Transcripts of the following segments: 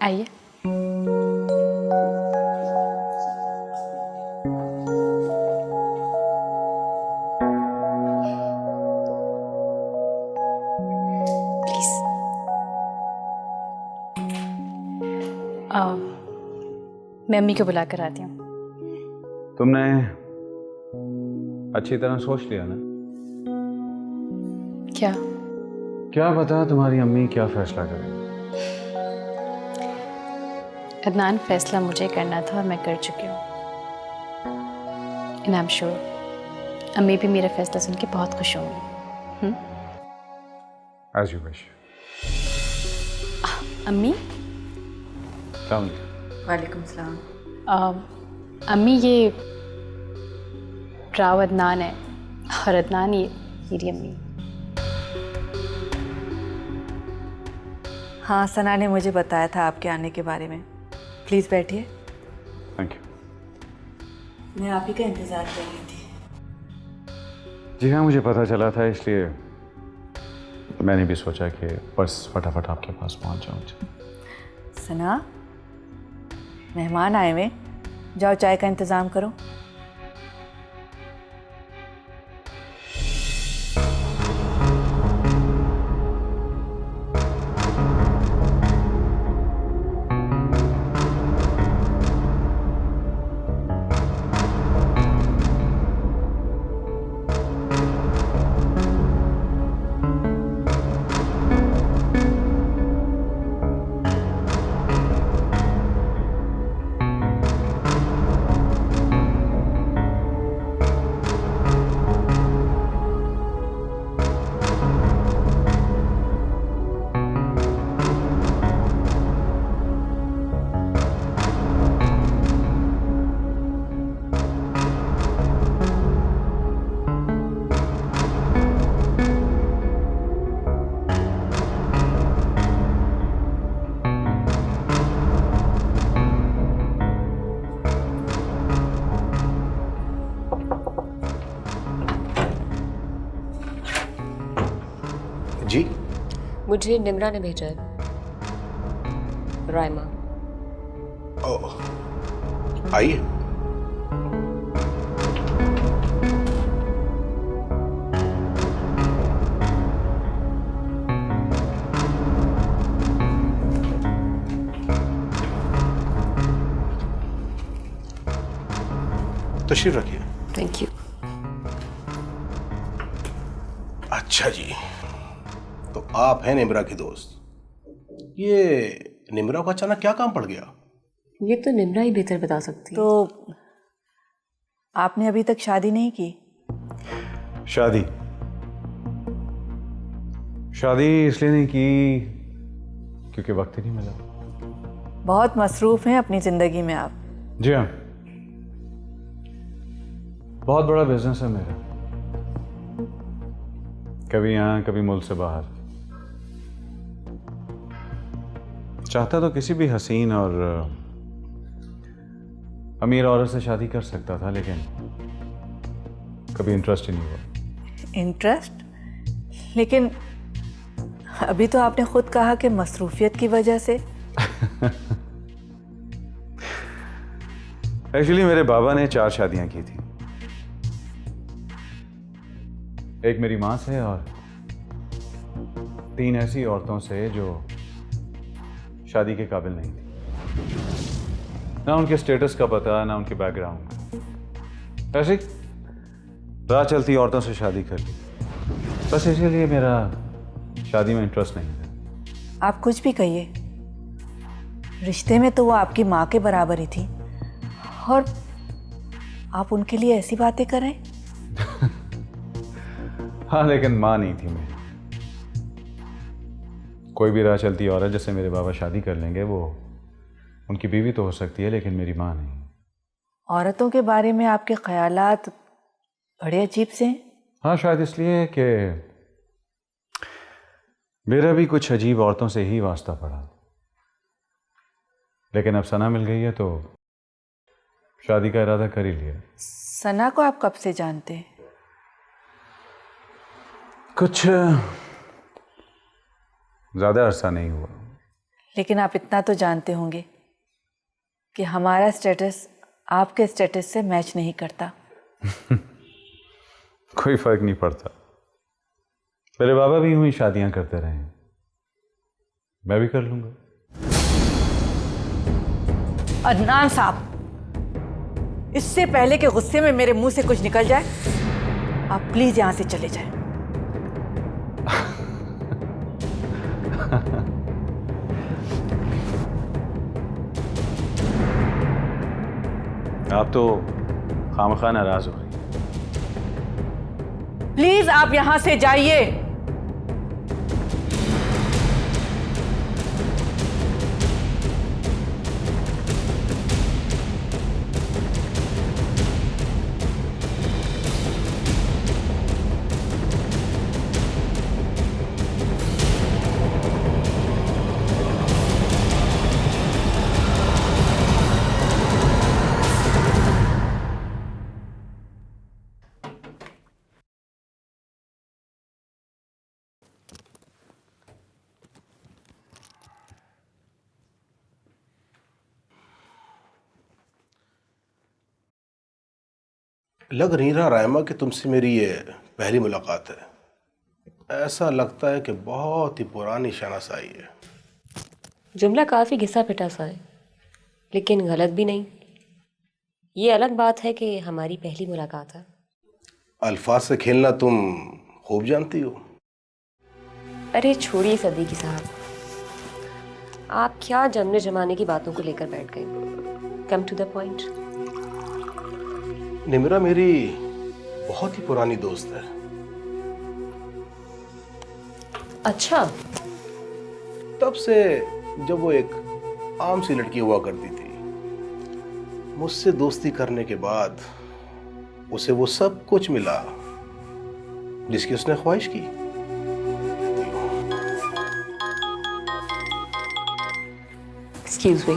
आइए। प्लीज। मैं अम्मी को बुला कर आती हूँ। तुमने अच्छी तरह सोच लिया ना? क्या? क्या पता तुम्हारी अम्मी क्या फैसला करें। अदनान, फैसला मुझे करना था और मैं कर चुकी हूँ। एंड आई एम श्योर अम्मी भी मेरा फैसला सुन के बहुत खुश होंगी। As you wish. अम्मी। अस्सलाम वालेकुम। वालेकुम सलाम। अम्मी, ये राव अदनान है और अदनान ये मेरी अम्मी। हाँ, सना ने मुझे बताया था आपके आने के बारे में। प्लीज़ बैठिए। Thank you. मैं आप ही का इंतज़ार कर रही थी। जी हाँ, मुझे पता चला था, इसलिए मैंने भी सोचा कि बस फटाफट आपके पास पहुंच जाऊँ। सना, मेहमान आए हुए, जाओ चाय का इंतज़ाम करो। जी, मुझे निम्रा ने भेजा है। रायमा। आइए। तशरीफ रखिए। Thank you. अच्छा जी, तो आप हैं निम्रा की दोस्त। ये निम्रा को अचानक क्या काम पड़ गया? ये तो निम्रा ही बेहतर बता सकती है। तो आपने अभी तक शादी नहीं की? शादी इसलिए नहीं की क्योंकि वक्त ही नहीं मिला। बहुत मसरूफ़ हैं अपनी ज़िंदगी में आप। जी हाँ, बहुत बड़ा बिजनेस है मेरा, कभी यहाँ कभी मुल्क से बाहर। चाहता तो किसी भी हसीन और अमीर औरत से शादी कर सकता था, लेकिन कभी इंटरेस्ट ही नहीं हुआ। इंटरेस्ट? लेकिन अभी तो आपने खुद कहा कि मसरूफियत की वजह से। एक्चुअली मेरे बाबा ने 4 शादियां की थी। एक मेरी माँ से और 3 ऐसी औरतों से जो शादी के काबिल नहीं थी। ना उनके स्टेटस का पता, ना उनके बैकग्राउंड। ऐसे राह चलती औरतों से शादी कर ली। बस इसीलिए मेरा शादी में इंटरेस्ट नहीं था। आप कुछ भी कहिए, रिश्ते में तो वो आपकी माँ के बराबर ही थी और आप उनके लिए ऐसी बातें कर रहे हैं। हाँ, लेकिन माँ नहीं थी मेरी। कोई भी राह चलती औरत जैसे मेरे बाबा शादी कर लेंगे, वो उनकी बीवी तो हो सकती है, लेकिन मेरी माँ नहीं। औरतों के बारे में आपके ख्यालात बड़े अजीब से हैं। हाँ, शायद इसलिए कि मेरा भी कुछ अजीब औरतों से ही वास्ता पड़ा, लेकिन अब सना मिल गई है तो शादी का इरादा कर ही लिया। सना को आप कब से जानते हैं? कुछ ज़्यादा अरसा नहीं हुआ। लेकिन आप इतना तो जानते होंगे कि हमारा स्टेटस आपके स्टेटस से मैच नहीं करता। कोई फर्क नहीं पड़ता। मेरे बाबा भी यूं ही शादियां करते रहे हैं, मैं भी कर लूंगा। अदनान साहब, इससे पहले कि गुस्से में मेरे मुंह से कुछ निकल जाए, आप प्लीज यहां से चले जाएं। आप तो खामखा नाराज हो रही हैं। प्लीज आप यहां से जाइए। लग नहीं रहा रायमा कि तुमसे मेरी ये पहली मुलाकात है। ऐसा लगता है कि बहुत ही पुरानी शनासाई है। जुमला काफ़ी घिसा पिटा सा है, लेकिन गलत भी नहीं। ये अलग बात है कि हमारी पहली मुलाकात है। अल्फाज से खेलना तुम खूब जानती हो। अरे छोड़िए सदीकी साहब, आप क्या जमने जमाने की बातों को लेकर बैठ गए। Come to the point. Nimra मेरी बहुत ही पुरानी दोस्त है। अच्छा, तब से जब वो एक आम सी लड़की हुआ करती थी। मुझसे दोस्ती करने के बाद उसे वो सब कुछ मिला जिसकी उसने ख्वाहिश की। Excuse me.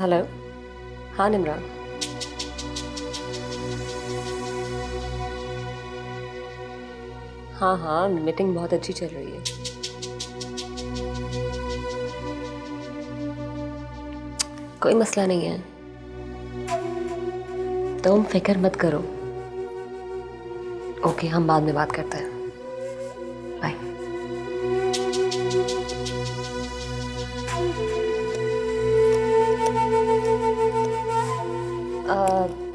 हेलो। हाँ निम्रा। हाँ, मीटिंग बहुत अच्छी चल रही है। कोई मसला नहीं है, तुम फिक्र मत करो। ओके, हम बाद में बात करते हैं। बाय।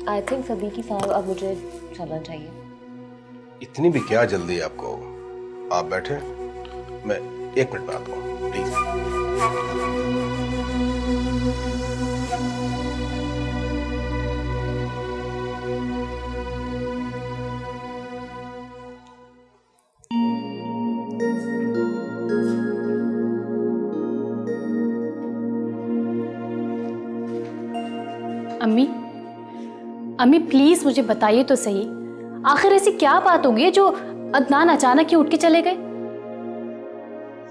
आई थिंक सदीकी साहब, अब मुझे चलना चाहिए। इतनी भी क्या जल्दी है आपको? आप बैठे, मैं 1 मिनट में आता हूँ प्लीज। अम्मी, अम्मी प्लीज मुझे बताइए तो सही, आखिर ऐसी क्या बात होगी जो अदनान अचानक ही उठ के चले गए?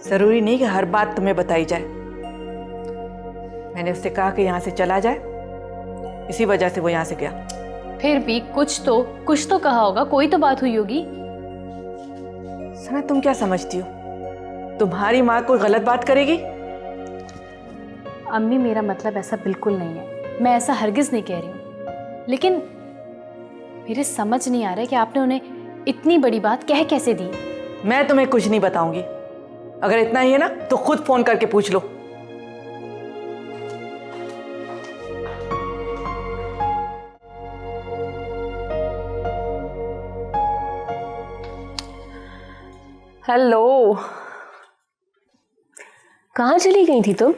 जरूरी नहीं कि हर बात तुम्हें बताई जाए। मैंने उससे कहा कि यहाँ से चला जाए, इसी वजह से वो यहाँ से गया। फिर भी कुछ तो कहा होगा, कोई तो बात हुई होगी। सना, तुम क्या समझती हो? तुम्हारी माँ कोई गलत बात करेगी? अम्मी, मेरा मतलब ऐसा बिल्कुल नहीं है, मैं ऐसा हरगिज नहीं कह रही हूँ। लेकिन मेरे समझ नहीं आ रहा है कि आपने उन्हें इतनी बड़ी बात कह कैसे दी। मैं तुम्हें कुछ नहीं बताऊंगी। अगर इतना ही है ना तो खुद फोन करके पूछ लो। हेलो, कहाँ चली गई थी तुम?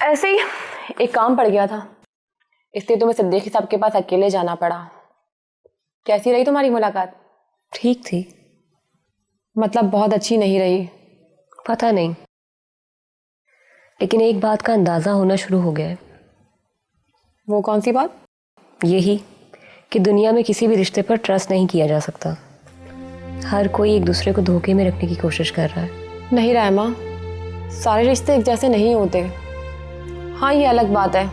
ऐसे ही एक काम पड़ गया था, इसलिए तुम्हें सिद्दीकी साहब के पास अकेले जाना पड़ा। कैसी रही तुम्हारी मुलाकात? ठीक थी। मतलब बहुत अच्छी नहीं रही? पता नहीं, लेकिन एक बात का अंदाज़ा होना शुरू हो गया है। वो कौन सी बात? यही कि दुनिया में किसी भी रिश्ते पर ट्रस्ट नहीं किया जा सकता। हर कोई एक दूसरे को धोखे में रखने की कोशिश कर रहा है। नहीं रायमा, सारे रिश्ते एक जैसे नहीं होते। हाँ, ये अलग बात है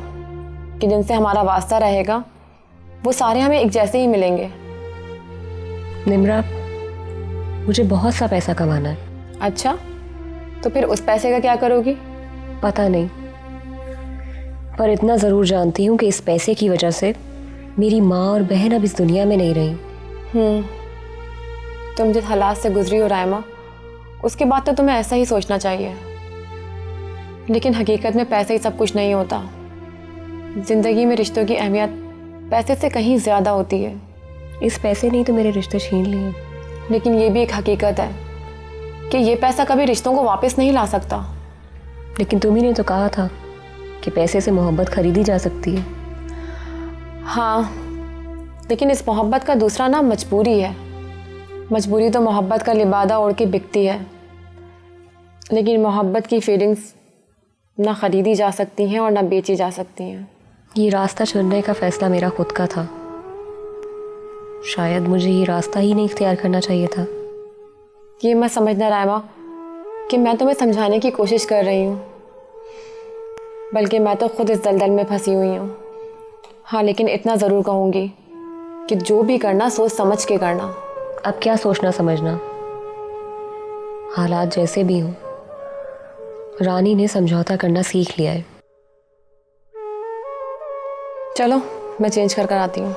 कि जिनसे हमारा वास्ता रहेगा वो सारे हमें एक जैसे ही मिलेंगे। निम्रा, मुझे बहुत सा पैसा कमाना है। अच्छा, तो फिर उस पैसे का क्या करोगी? पता नहीं, पर इतना ज़रूर जानती हूँ कि इस पैसे की वजह से मेरी माँ और बहन अब इस दुनिया में नहीं रही। तुम जिस हालात से गुजरी हो रायमा, उसके बाद तो तुम्हें ऐसा ही सोचना चाहिए। लेकिन हकीकत में पैसे ही सब कुछ नहीं होता। जिंदगी में रिश्तों की अहमियत पैसे से कहीं ज़्यादा होती है। इस पैसे ने तो मेरे रिश्ते छीन लिए। लेकिन ये भी एक हकीकत है कि ये पैसा कभी रिश्तों को वापस नहीं ला सकता। लेकिन तुम्ही ने तो कहा था कि पैसे से मोहब्बत खरीदी जा सकती है। हाँ, लेकिन इस मोहब्बत का दूसरा नाम मजबूरी है। मजबूरी तो मोहब्बत का लिबादा ओढ़ के बिकती है, लेकिन मोहब्बत की फीलिंग्स ना खरीदी जा सकती हैं और ना बेची जा सकती हैं। ये रास्ता चुनने का फैसला मेरा खुद का था। शायद मुझे ये रास्ता ही नहीं इख्तियार करना चाहिए था। ये मत समझना रायमा कि मैं तुम्हें समझाने की कोशिश कर रही हूँ, बल्कि मैं तो खुद इस दलदल में फंसी हुई हूँ। हाँ, लेकिन इतना ज़रूर कहूँगी कि जो भी करना सोच समझ के करना। अब क्या सोचना समझना, हालात जैसे भी हों, रानी ने समझौता करना सीख लिया है। चलो मैं चेंज कर आती हूँ।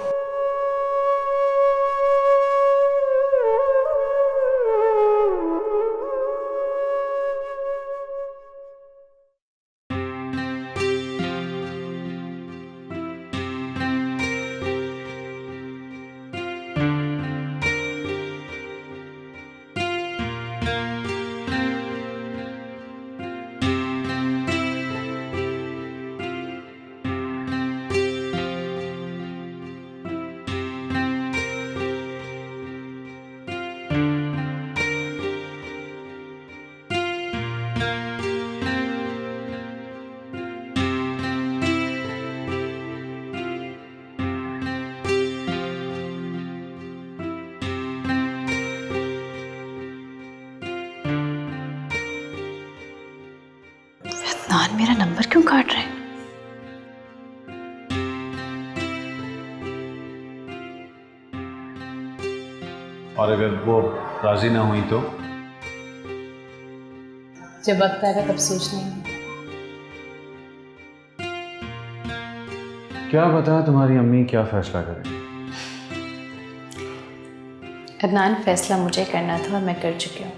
अदनान मेरा नंबर क्यों काट रहे हैं? और अगर वो राजी ना हुई तो? जब वक्त आएगा तब सोच लेंगे। क्या पता तुम्हारी अम्मी क्या फैसला करें। अदनान, फैसला मुझे करना था और मैं कर चुकी हूँ।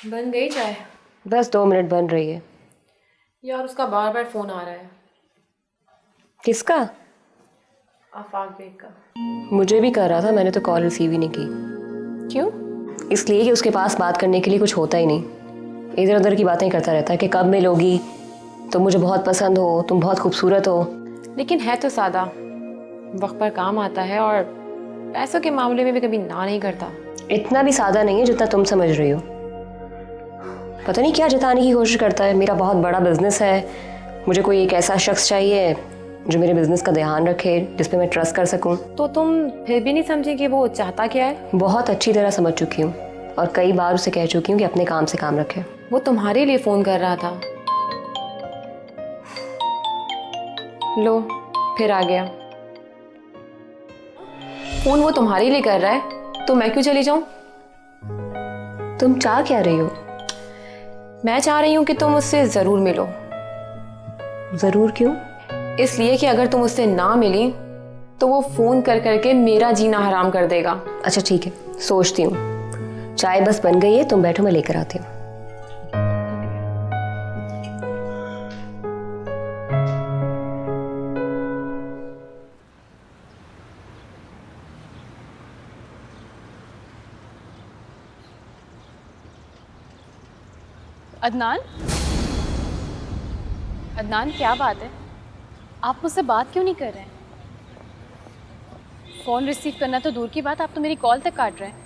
बन गई चाय? बस 2 मिनट बन रही है। यार उसका बार बार फ़ोन आ रहा है। किसका? आफाक बेग का। मुझे भी कर रहा था, मैंने तो कॉल रिसीव ही नहीं की। क्यों? इसलिए कि उसके पास बात करने के लिए कुछ होता ही नहीं। इधर उधर की बातें करता रहता है कि कब मिलोगी, तुम मुझे बहुत पसंद हो, तुम बहुत खूबसूरत हो। लेकिन है तो सादा, वक्त पर काम आता है और पैसों के मामले में भी कभी ना नहीं करता। इतना भी सादा नहीं है जितना तुम समझ रही हो। पता नहीं क्या जताने की कोशिश करता है। मेरा बहुत बड़ा बिजनेस है, मुझे कोई एक ऐसा शख्स चाहिए जो मेरे बिजनेस का ध्यान रखे, जिस पे मैं ट्रस्ट कर सकूं। तो तुम फिर भी नहीं समझे कि वो चाहता क्या है? बहुत अच्छी तरह समझ चुकी हूँ और कई बार उसे कह चुकी हूँ कि अपने काम से काम रखे। वो तुम्हारे लिए फ़ोन कर रहा था। लो, फिर आ गया। फ़ोन वो तुम्हारे लिए कर रहा है तो मैं क्यों चली जाऊं? तुम चाह क्या रही हो? मैं चाह रही हूँ कि तुम उससे ज़रूर मिलो। ज़रूर क्यों? इसलिए कि अगर तुम उससे ना मिली तो वो फ़ोन कर करके मेरा जीना हराम कर देगा। अच्छा ठीक है, सोचती हूँ। चाय बस बन गई है, तुम बैठो, मैं लेकर आती हूँ। अदनान, अदनान क्या बात है? आप मुझसे बात क्यों नहीं कर रहे हैं? फ़ोन रिसीव करना तो दूर की बात, आप तो मेरी कॉल तक काट रहे हैं।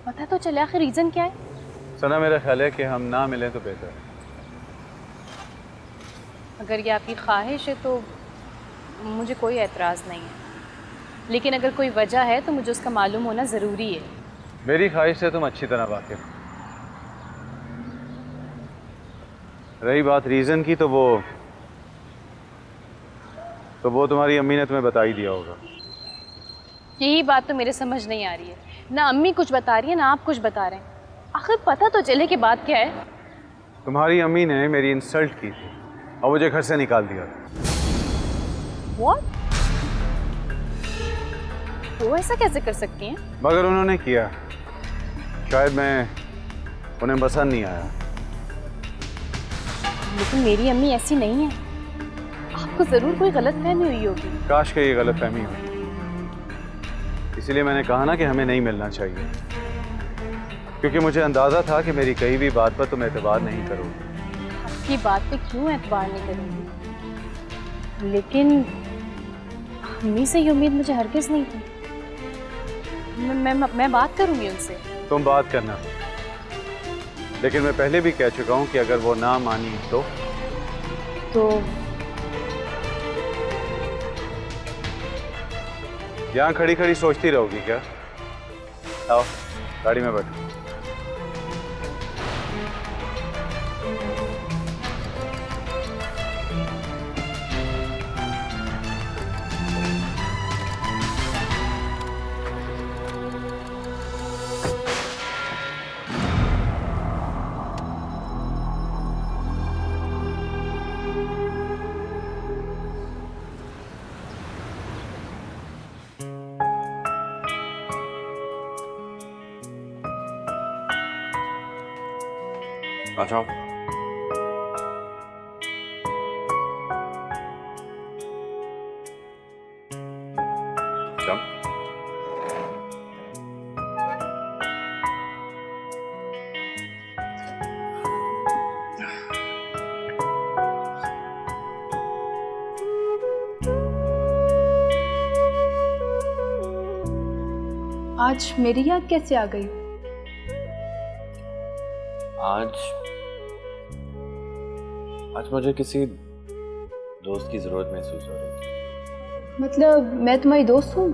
पता तो चले आखिर रीज़न क्या है? सना, मेरा ख्याल है कि हम ना मिलें तो बेहतर है। अगर ये आपकी ख्वाहिश है तो मुझे कोई एतराज़ नहीं है, लेकिन अगर कोई वजह है तो मुझे उसका मालूम होना ज़रूरी है। मेरी ख्वाहिश से तुम अच्छी तरह वाकिफ। रही बात रीज़न की, तो वो तुम्हारी अम्मी ने तुम्हें बता ही दिया होगा। यही बात तो मेरे समझ नहीं आ रही है, ना अम्मी कुछ बता रही है ना आप कुछ बता रहे हैं। आखिर पता तो चले कि बात क्या है। तुम्हारी अम्मी ने मेरी इंसल्ट की थी और मुझे घर से निकाल दिया था। What? वो ऐसा कैसे कर सकती हैं? मगर उन्होंने किया, शायद मैं उन्हें पसंद नहीं आया। लेकिन मेरी अम्मी ऐसी नहीं है, आपको ज़रूर कोई गलतफहमी हुई होगी। काश के ये गलतफहमी हो, इसीलिए मैंने कहा ना कि हमें नहीं मिलना चाहिए, क्योंकि मुझे अंदाज़ा था कि मेरी कही भी बात पर तुम एतबार नहीं करोगे। आपकी बात पे क्यों एतबार नहीं करूँगी, लेकिन अम्मी से ये उम्मीद मुझे हरगिज़ नहीं थी। मैं बात करूँगी उनसे। तुम बात करना, लेकिन मैं पहले भी कह चुका हूँ कि अगर वो ना मानी तो यहाँ खड़ी खड़ी सोचती रहोगी क्या? आओ गाड़ी में बैठो। अच्छा, चल। आज मेरी याद कैसे आ गई? आज मुझे किसी दोस्त की जरूरत महसूस हो रही थी। मतलब मैं तुम्हारी दोस्त हूँ?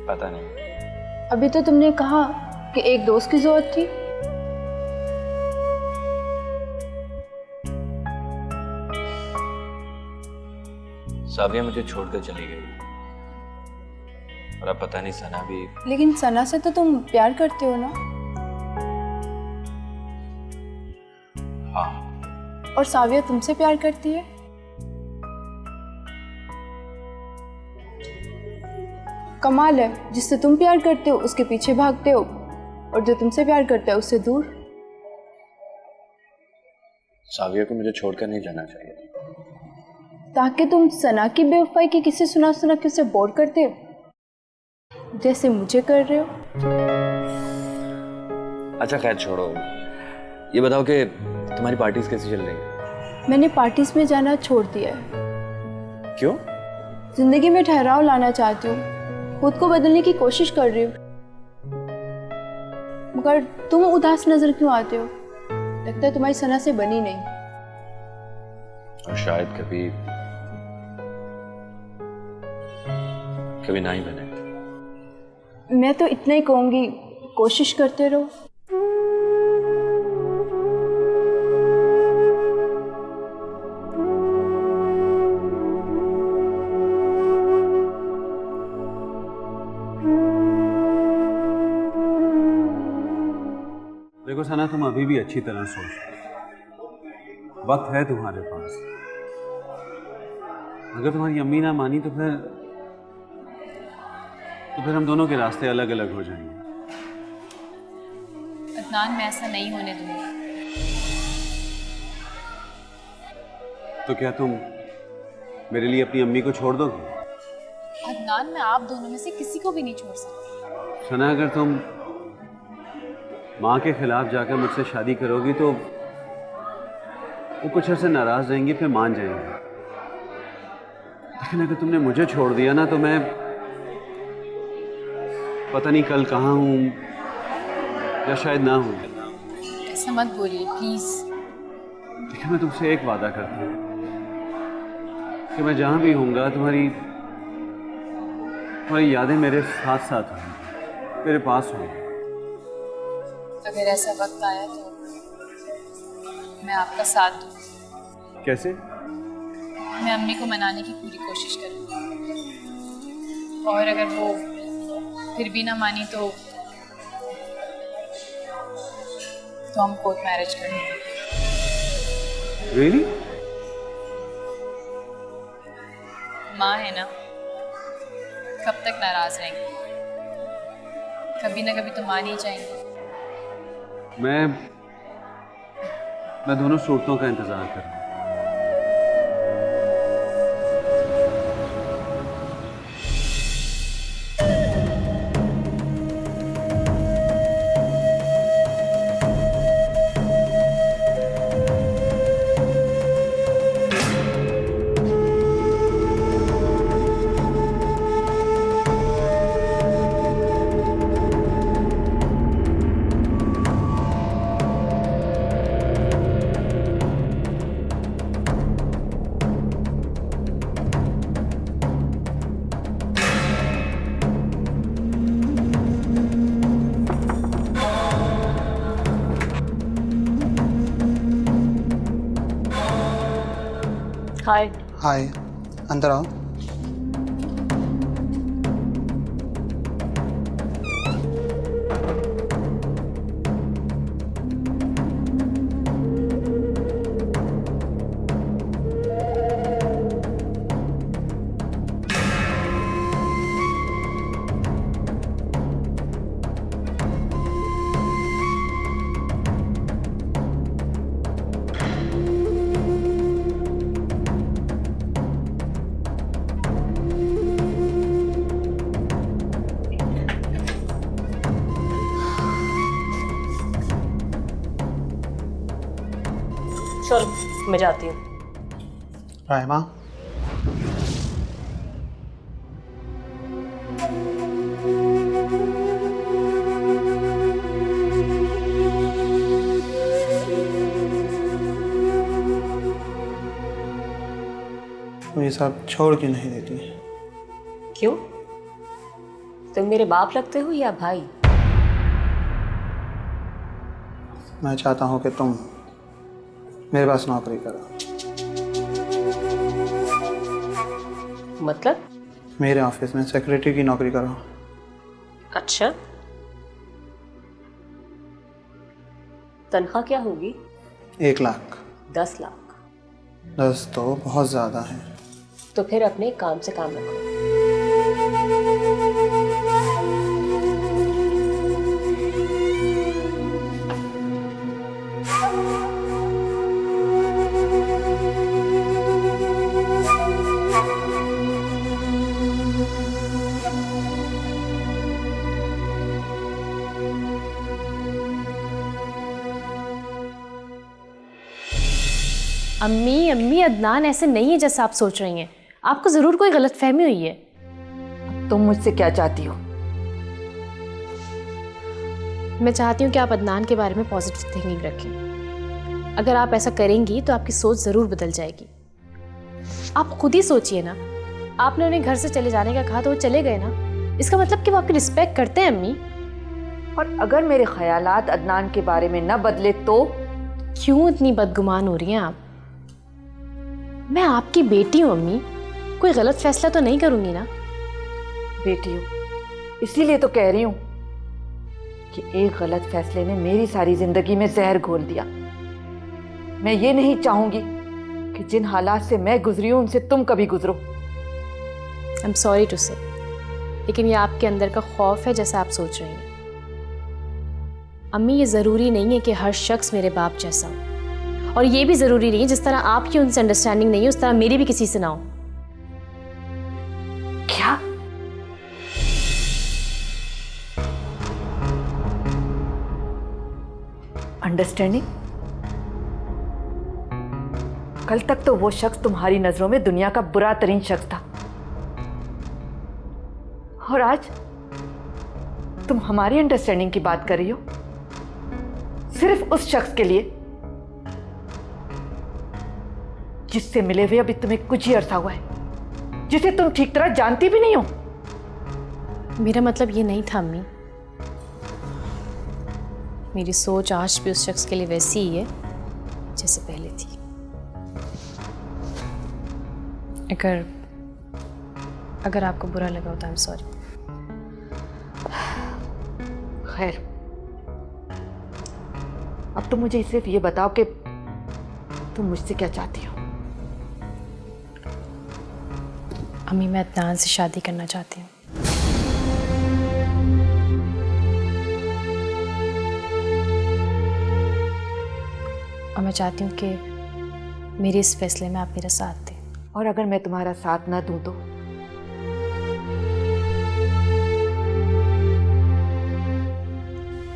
पता नहीं। अभी तो तुमने कहा कि एक दोस्त की जरूरत थी। साविया मुझे छोड़कर चली गई और अब पता नहीं सना भी। लेकिन सना से तो तुम प्यार करते हो ना? हाँ। और साविया तुमसे प्यार करती है? कमाल है, जिससे तुम प्यार करते हो उसके पीछे भागते हो और जो तुमसे प्यार करता है उससे दूर। साविया को मुझे छोड़कर नहीं जाना चाहिए, ताकि तुम सना की बेवफाई की किस्से सुना सुना के उसे बोर करते हो, जैसे मुझे कर रहे हो। अच्छा खैर छोड़ो, ये बताओ कि तुम्हारी पार्टीज कैसी चल रही है? मैंने पार्टीज में जाना छोड़ दिया है। क्यों? जिंदगी में ठहराव लाना चाहती हूँ, खुद को बदलने की कोशिश कर रही हूँ। मगर तुम उदास नजर क्यों आते हो? लगता है तुम्हारी सना से बनी नहीं। और शायद कभी कभी ना ही बने। मैं तो इतना ही कहूंगी, कोशिश करते रहो। देखो सना, तुम अभी भी अच्छी तरह सोच, वक्त है तुम्हारे पास। अगर तुम्हारी अम्मी ना मानी तो फिर हम दोनों के रास्ते अलग अलग हो जाएंगे। अदनान, मैं ऐसा नहीं होने दूंगी। तो क्या तुम मेरे लिए अपनी अम्मी को छोड़ दोगे? अदनान, मैं आप दोनों में से किसी को भी नहीं छोड़ सकती। सना, अगर तुम माँ के खिलाफ जाकर मुझसे शादी करोगी तो वो कुछ अर्से नाराज रहेंगी, फिर मान जाएंगे। लेकिन अगर तुमने मुझे छोड़ दिया ना तो मैं पता नहीं कल कहाँ हूँ या शायद ना हूँ। ऐसा मत बोलिए प्लीज। लेकिन मैं तुमसे एक वादा करता हूँ कि मैं जहाँ भी होऊंगा तुम्हारी यादें मेरे साथ साथ होंगी, मेरे पास होंगी। अगर ऐसा वक्त आया तो मैं आपका साथ दूँ। कैसे? मैं अम्मी को मनाने की पूरी कोशिश करूँगी, और अगर वो फिर भी ना मानी तो हम कोर्ट मैरिज करेंगे। Really? माँ है ना, कब तक नाराज रहेंगे? कभी ना कभी तो मान ही जाएंगे। मैं दोनों सूरतों का इंतजार कर रहा हूँ। हाय। हाय, अंदर आओ। चलो मैं जाती हूँ। रायमा, तुम ये सब छोड़ क्यों नहीं देती? क्यों? तुम मेरे बाप लगते हो या भाई? मैं चाहता हूँ कि तुम मेरे पास नौकरी करो। मतलब? मेरे ऑफिस में सेक्रेटरी की नौकरी करो। अच्छा, तनख्वाह क्या होगी? 1 लाख। 10 लाख? 10 तो बहुत ज़्यादा है। तो फिर अपने काम से काम रखो। अम्मी अम्मी, अदनान ऐसे नहीं है जैसा आप सोच रही हैं। आपको ज़रूर कोई गलतफहमी हुई है। तुम मुझसे क्या चाहती हो? मैं चाहती हूँ कि आप अदनान के बारे में पॉजिटिव थिंकिंग रखें। अगर आप ऐसा करेंगी तो आपकी सोच ज़रूर बदल जाएगी। आप खुद ही सोचिए ना, आपने उन्हें घर से चले जाने का कहा तो वो चले गए ना। इसका मतलब कि वो आपकी रिस्पेक्ट करते हैं अम्मी। और अगर मेरे ख्यालात अदनान के बारे में न बदले तो? क्यों इतनी बदगुमान हो रही हैं आप? मैं आपकी बेटी हूँ अम्मी, कोई गलत फैसला तो नहीं करूँगी ना। बेटी हो, इसीलिए तो कह रही हूँ कि एक गलत फैसले ने मेरी सारी जिंदगी में जहर घोल दिया। मैं ये नहीं चाहूंगी कि जिन हालात से मैं गुजरी हूं उनसे तुम कभी गुजरो। आई एम सॉरी टू से, लेकिन ये आपके अंदर का खौफ है जैसा आप सोच रही हैं। अम्मी, ये ज़रूरी नहीं है कि हर शख्स मेरे बाप जैसा हो, और ये भी ज़रूरी नहीं है जिस तरह आपकी उनसे अंडरस्टैंडिंग नहीं है उस तरह मेरी भी किसी से ना हो। क्या? अंडरस्टैंडिंग? कल तक तो वो शख्स तुम्हारी नजरों में दुनिया का बुरा तरीन शख्स था, और आज तुम हमारी अंडरस्टैंडिंग की बात कर रही हो सिर्फ उस शख्स के लिए जिससे मिले हुए अभी तुम्हें कुछ ही अरसा हुआ है, जिसे तुम ठीक तरह जानती भी नहीं हो। मेरा मतलब ये नहीं था अम्मी। मेरी सोच आज भी उस शख्स के लिए वैसी ही है जैसे पहले थी। अगर आपको बुरा लगा हो तो आई एम सॉरी। खैर, अब तुम मुझे सिर्फ ये बताओ कि तुम मुझसे क्या चाहती हो। अम्मी, मैं अदनान से शादी करना चाहती हूँ। और मैं चाहती हूँ कि मेरे इस फैसले में आप मेरा साथ दें। और अगर मैं तुम्हारा साथ ना दूं तो?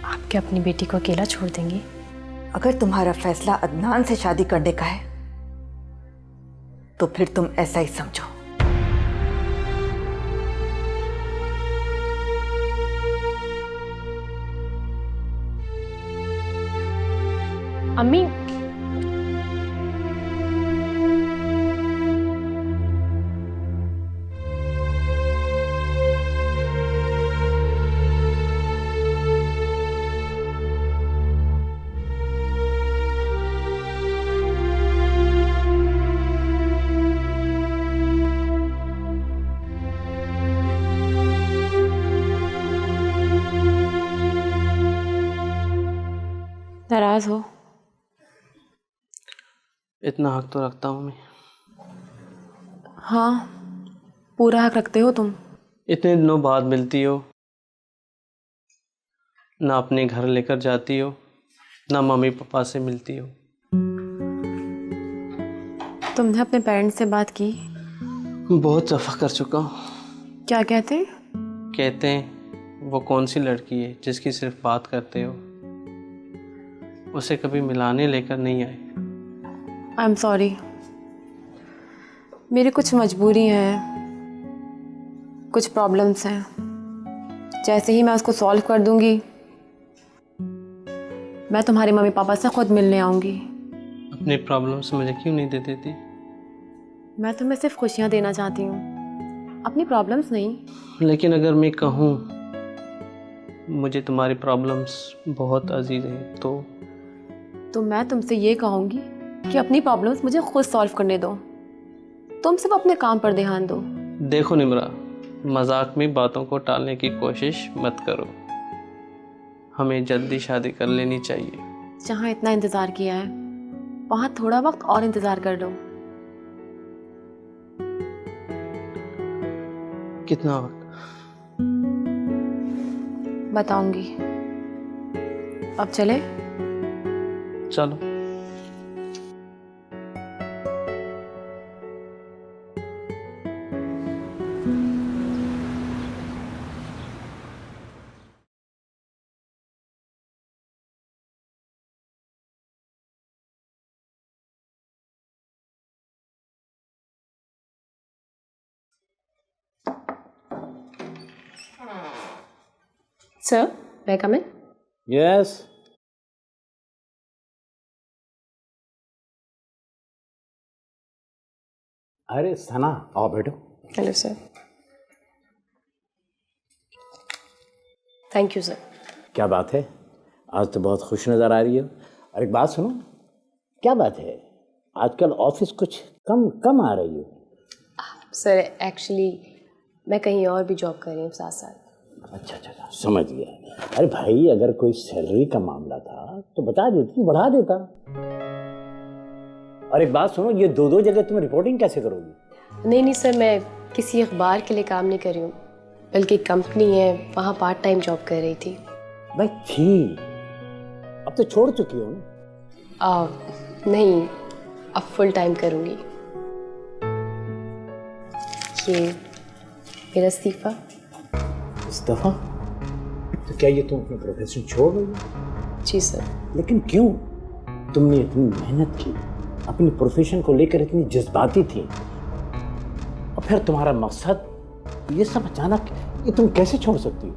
आप क्या अपनी बेटी को अकेला छोड़ देंगी? अगर तुम्हारा फैसला अदनान से शादी करने का है तो फिर तुम ऐसा ही समझो। अम्मी, नाराज हो? इतना हक तो रखता हूँ मैं। हाँ, पूरा हक रखते हो तुम। इतने दिनों बाद मिलती हो, ना अपने घर लेकर जाती हो, ना मम्मी पापा से मिलती हो। तुमने अपने पेरेंट्स से बात की? बहुत दफा कर चुका हूँ। क्या कहते? कहते हैं वो कौन सी लड़की है जिसकी सिर्फ बात करते हो, उसे कभी मिलाने लेकर नहीं आए। आई एम सॉरी, मेरी कुछ मजबूरी है, कुछ प्रॉब्लम्स हैं। जैसे ही मैं उसको सॉल्व कर दूंगी मैं तुम्हारे मम्मी पापा से खुद मिलने आऊँगी। अपनी प्रॉब्लम्स मुझे क्यों नहीं दे देती? मैं तुम्हें सिर्फ खुशियाँ देना चाहती हूँ, अपनी प्रॉब्लम्स नहीं। लेकिन अगर मैं कहूँ मुझे तुम्हारी प्रॉब्लम्स बहुत अजीज हैं तो मैं तुमसे ये कहूँगी कि अपनी प्रॉब्लम्स मुझे खुद सॉल्व करने दो, तुम सिर्फ अपने काम पर ध्यान दो। देखो निम्रा, मजाक में बातों को टालने की कोशिश मत करो। हमें जल्दी शादी कर लेनी चाहिए। जहाँ इतना इंतज़ार किया है वहाँ थोड़ा वक्त और इंतज़ार कर लो। कितना वक्त? बताऊंगी। अब चले? चलो। Sir, may I come in? Yes. अरे सना, आओ बैठो। Hello sir. Thank you sir. क्या बात है, आज तो बहुत खुश नज़र आ रही हो। और एक बात सुनो, क्या बात है आजकल ऑफिस कुछ कम कम आ रही हो? सर एक्चुअली मैं कहीं और भी जॉब कर रही हूँ साथ साथ। अच्छा, समझ गया। अरे भाई, अगर कोई सैलरी का मामला था तो बता देती, बढ़ा देता। और एक बात सुनो, ये 2-2 जगह तुम रिपोर्टिंग कैसे करोगी? नहीं सर, मैं किसी अखबार के लिए काम नहीं कर रही हूँ, बल्कि एक कंपनी है, वहाँ पार्ट टाइम जॉब कर रही थी। भाई थी, अब तो छोड़ चुकी हो ना? नहीं, अब फुल टाइम करूँगी। ये मेरा इस्तीफा। इस्तीफा? तो क्या ये तुम अपना प्रोफेशन छोड़ रही हो? जी सर। लेकिन क्यों? तुमने इतनी मेहनत की, अपनी प्रोफेशन को लेकर इतनी जज्बाती थी, और फिर तुम्हारा मकसद ये सब अचानक, ये तुम कैसे छोड़ सकती हो?